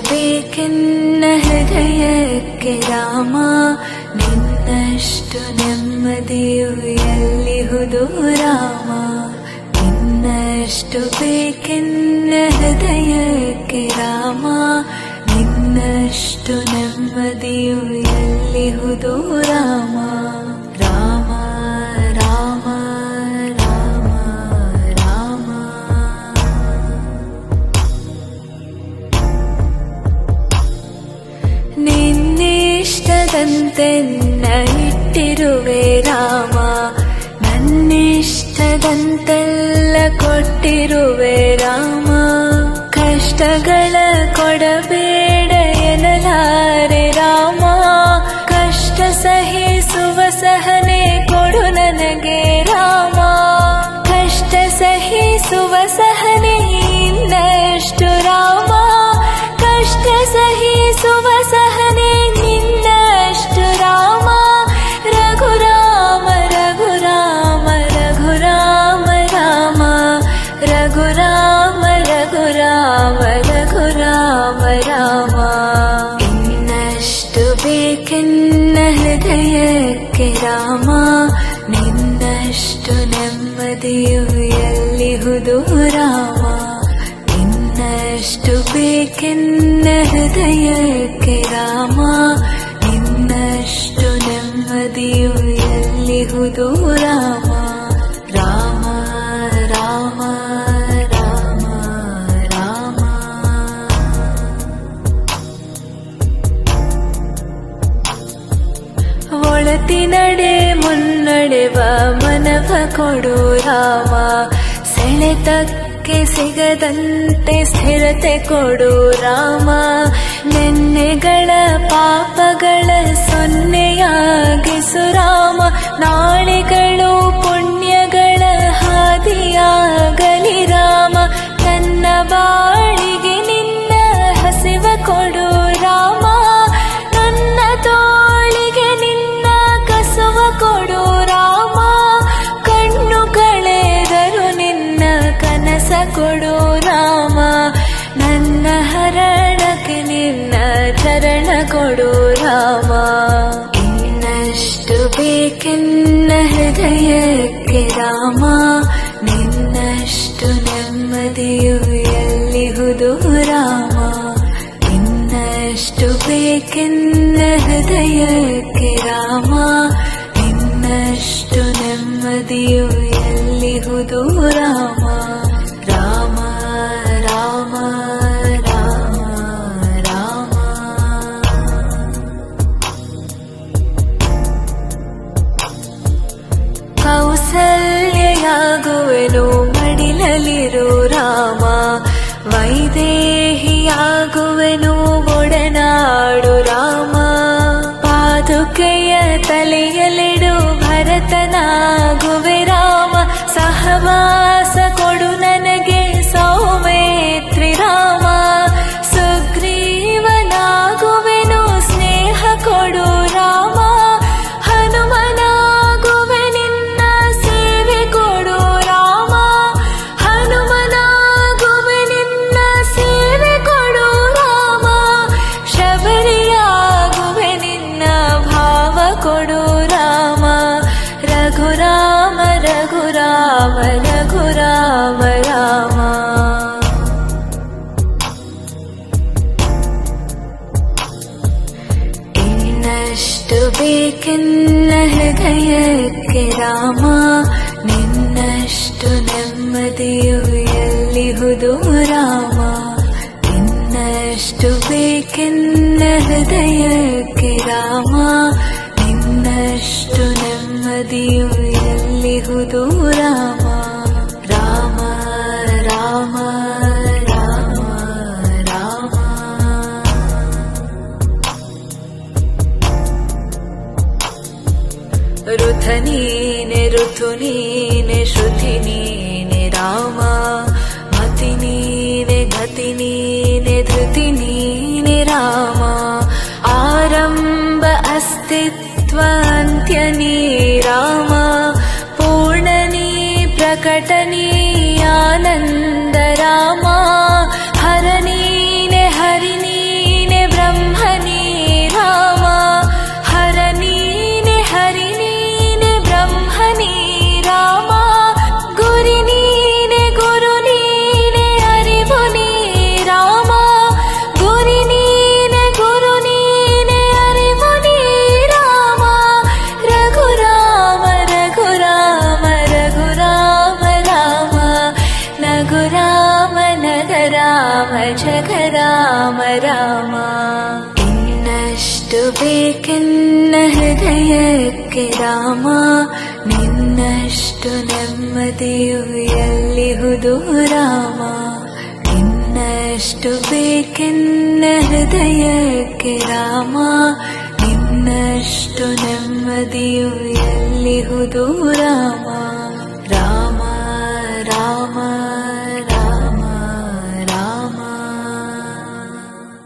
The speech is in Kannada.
ಬೇಕೆನ್ನ ಹೃದಯಕ್ಕೆ ರಾಮ, ನಿನ್ನಷ್ಟು ನೆಮ್ಮದಿಯು ಎಲ್ಲಿಹುದು ರಾಮ. ನಿನ್ನಷ್ಟು ಬೇಕೆನ್ನ ಹೃದಯಕ್ಕೆ ರಾಮ, ನಿನ್ನಷ್ಟು ನೆಮ್ಮದಿಯು ಎಲ್ಲಿಹುದು ರಾಮ. ರಾಮ ರಾಮ ರಾಮ ರಾಮ. ನಿನ್ನಿಷ್ಟದಂತೆನ್ನ ಇಟ್ಟಿರುವೆ ರಾಮ, ನನ್ನಿಷ್ಟದಂತೆಲ್ಲ ಕೊಟ್ಟಿರುವೆ ರಾಮ. ಕಷ್ಟಗಳ ಕೊಡಬೇಡ ಎನ್ನಲಾರೆ ರಾಮ, ಕಷ್ಟ ಸಹಿಸುವ ಸಹನೆ ಕೊಡು ನನಗೆ ರಾಮ. ಕಷ್ಟ ಸಹಿಸುವ ಸಹನೆ ಇನ್ನಷ್ಟು ರಾಮ, ಕಷ್ಟ ಸಹಿಸುವ ಸಹನೆ ನಿನ್ನಷ್ಟು ರಾಮ. ರಘುರಾಮ ರಘುರಾಮ ರಘುರಾಮ ರಾಮ, ರಘುರಾಮ ರಘುರಾಮ ರಘುರಾಮ ರಾಮ. ಇನ್ನಷ್ಟು ಬೇಕೆನ್ನ ಹೃದಯಕ್ಕೆ ರಾಮ, ನಿನ್ನಷ್ಟು ನೆಮ್ಮದಿಯು ಎಲ್ಲಿಹುದು ರಾಮ. ಇನ್ನಷ್ಟು ಬೇಕೆನ್ನ ಹೃದಯಕ್ಕೆ ರಾಮ, ನಿನ್ನಷ್ಟು ನೆಮ್ಮದಿಯು ಎಲ್ಲಿಹುದು ರಾಮ. ರಾಮ ರಾಮ ರಾಮ ರಾಮ. ಒಳತಿನಡೆ ಮುನ್ನಡೆವ ಮನವ ಕೊಡು ರಾಮ, ಸೆಳೆತಕ್ಕೆ ಸಿಗದಂತೆ ಸ್ಥಿರತೆ ಕೊಡು ರಾಮ. ನೆನ್ನೆಗಳ ಪಾಪಗಳ ಸೊನ್ನೆಯಾಗಿಸು ರಾಮ, ನಾಳೆಗಳು ಪುಣ್ಯಗಳ ಹಾದಿಯಾಗಲಿ ರಾಮ. ನನ್ನ ಬಾಳಿಗೆ ನಿನ್ನ ಹಸಿವ ಕೊಡು ರಾಮ, ನನ್ನ ತೋಳಿಗೆ ನಿನ್ನ ಕಸುವ ಕೊಡು ರಾಮ. ಕಣ್ಣು ಕಳೆದರು ನಿನ್ನ ಕನಸ ಕೊಡು ರಾಮ, ನನ್ನ ಹರಣಕ್ಕೆ ನಿನ್ನ ಚರಣ ಕೊಡು ರಾಮ. ಇನ್ನಷ್ಟು ಬೇಕೆನ್ನ ಹೃದಯಕ್ಕೆ ರಾಮ, ನಿನ್ನಷ್ಟು ನೆಮ್ಮದಿಯು ಎಲ್ಲಿಹುದು ರಾಮ. ಇನ್ನಷ್ಟು ಬೇಕೆನ್ನ ಹೃದಯಕ್ಕೆ ರಾಮ, ನಿನ್ನಷ್ಟು ನೆಮ್ಮದಿಯು ಎಲ್ಲಿಹುದು ರಾಮ. ರಾಮ ರಾಮ ರಾಮ ರಾಮ. ಕೌಸಲ್ಯಯಾಗುವೆನು ಮಡಿಲಲಿರು ರಾಮ, ವೈದೇಹಿಯಾಗುವೆನು ಒಡನಾಡು ರಾಮ. ಪಾದುಕೆಯ ತಲೆಯಲಿಡು ಭರತನಾಗುವೆ ರಾಮ, ಸಹವಾಸ ಕೊಡು ನನಗೆ ಸೌಮೇತ್ರಿ ರಾಮ. ಸುಗ್ರೀವನಾಗುವೆನು ಸ್ನೇಹ ಕೊಡು ರಾಮ, ಹನುಮನಾಗುವೆ ನಿನ್ನ ಸೇವೆ ಕೊಡು ರಾಮ. ಹನುಮನಾಗುವೆ ನಿನ್ನ ಸೇವೆ ಕೊಡು ರಾಮ, ಶಬರಿಯಾಗುವೆ ನಿನ್ನ ಭಾವ ಕೊಡು ರಾಮ. ರಘುರಾಮ ರಘುರಾಮ ರಘುರಾಮ ರಾಮ. ಇನ್ನಷ್ಟು ಬೇಕೆನ್ನ ಹೃದಯಕ್ಕೆ ರಾಮ, ನಿನ್ನಷ್ಟು ನೆಮ್ಮದಿಯು ಎಲ್ಲಿಹುದು ರಾಮ. ಇನ್ನಷ್ಟು ಬೇಕೆನ್ನ ಹೃದಯಕ್ಕೆ ರಾಮ, ನಿನ್ನಷ್ಟು ನೆಮ್ಮದಿಯು ಎಲ್ಲಿಹುದು ರಾಮ. ರಾಮ ರಾಮ ರಾಮ ರಾಮ. ಋಥ ನೀನೆ ಋತು ನೀನೆ ಶ್ರುತಿ ನೀನೆ ರಾಮ, ಮತಿ ನೀನೆ ಗತಿ ನೀನೆ ಧೃತಿ ನೀನೆ ರಾಮ. ಆರಂಭ ಅಸ್ತಿತ್ವ ಅಂತ್ಯ ನೀ ರಾಮ, ಪೂರ್ಣ ನೀ ಪ್ರಕಟ ನೀ ಆನಂದ ರಾಮ. ಹರ ನೀನೆ ಹರಿ ನೀನೆ ರಾಮ ರಾಮ. ಇನ್ನಷ್ಟು ಬೇಕೆನ್ನ ಹೃದಯಕ್ಕೆ ರಾಮ, ನಿನ್ನಷ್ಟು ನೆಮ್ಮದಿಯು ಎಲ್ಲಿಹುದು ರಾಮ. ಇನ್ನಷ್ಟು ಬೇಕೆನ್ನ ಹೃದಯಕ್ಕೆ ರಾಮ, ನಿನ್ನಷ್ಟು ನೆಮ್ಮದಿಯು ಎಲ್ಲಿಹುದು ರಾಮ.